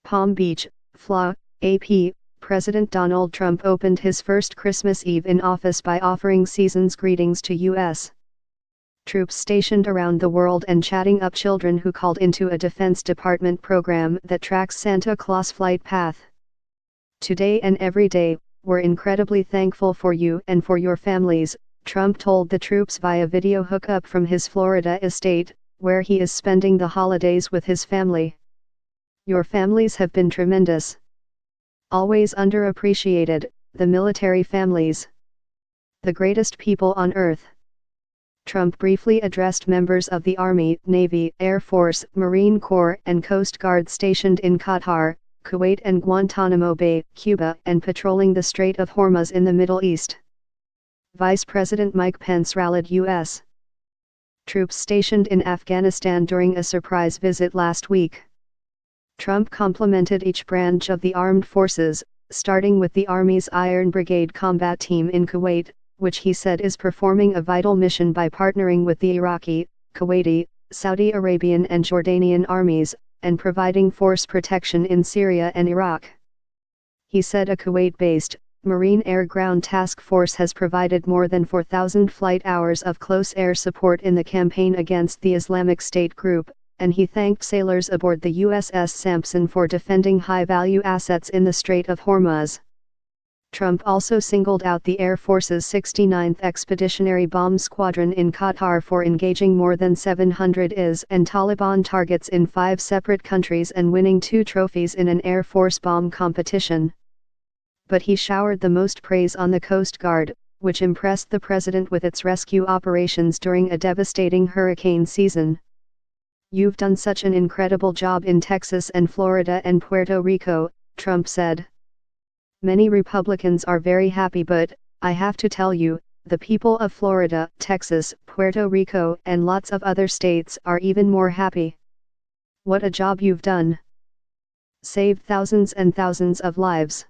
Palm Beach, FLA, AP, President Donald Trump opened his first Christmas Eve in office by offering season's greetings to U.S. troops stationed around the world and chatting up children who called into a Defense Department program that tracks Santa Claus flight path. "Today and every day, we're incredibly thankful for you and for your families," Trump told the troops via video hookup from his Florida estate, where he is spending the holidays with his family. "Your families have been tremendous. Always underappreciated, the military families. The greatest people on earth." Trump briefly addressed members of the Army, Navy, Air Force, Marine Corps, and Coast Guard stationed in Qatar, Kuwait and Guantanamo Bay, Cuba, and patrolling the Strait of Hormuz in the Middle East. Vice President Mike Pence rallied U.S. troops stationed in Afghanistan during a surprise visit last week. Trump complimented each branch of the armed forces, starting with the Army's Iron Brigade combat team in Kuwait, which he said is performing a vital mission by partnering with the Iraqi, Kuwaiti, Saudi Arabian and Jordanian armies, and providing force protection in Syria and Iraq. He said a Kuwait-based, Marine Air Ground Task Force has provided more than 4,000 flight hours of close air support in the campaign against the Islamic State group, and he thanked sailors aboard the USS Sampson for defending high-value assets in the Strait of Hormuz. Trump also singled out the Air Force's 69th Expeditionary Bomb Squadron in Qatar for engaging more than 700 IS and Taliban targets in 5 separate countries and winning 2 trophies in an Air Force bomb competition. But he showered the most praise on the Coast Guard, which impressed the president with its rescue operations during a devastating hurricane season. "You've done such an incredible job in Texas and Florida and Puerto Rico," Trump said. "Many Republicans are very happy, but, I have to tell you, the people of Florida, Texas, Puerto Rico and lots of other states are even more happy. What a job you've done. Saved thousands and thousands of lives."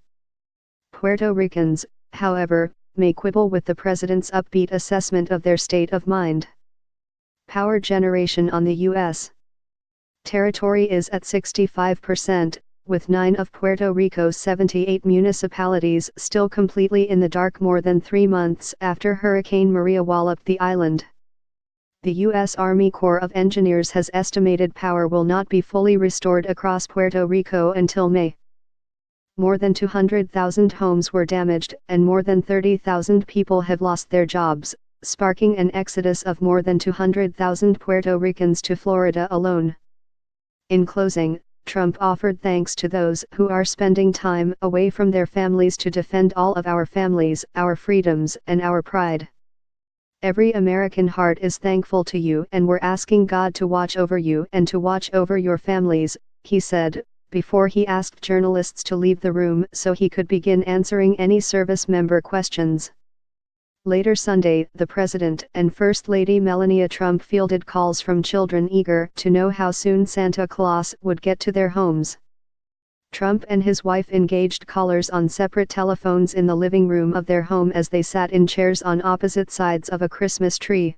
Puerto Ricans, however, may quibble with the president's upbeat assessment of their state of mind. Power generation on the U.S. territory is at 65%, with 9 of Puerto Rico's 78 municipalities still completely in the dark more than 3 months after Hurricane Maria walloped the island. The U.S. Army Corps of Engineers has estimated power will not be fully restored across Puerto Rico until May. More than 200,000 homes were damaged and more than 30,000 people have lost their jobs, sparking an exodus of more than 200,000 Puerto Ricans to Florida alone. In closing, Trump offered thanks to those who are spending time away from their families to defend all of our families, our freedoms, and our pride. "Every American heart is thankful to you, and we're asking God to watch over you and to watch over your families," he said, before he asked journalists to leave the room so he could begin answering any service member questions. Later Sunday, the President and First Lady Melania Trump fielded calls from children eager to know how soon Santa Claus would get to their homes. Trump and his wife engaged callers on separate telephones in the living room of their home as they sat in chairs on opposite sides of a Christmas tree.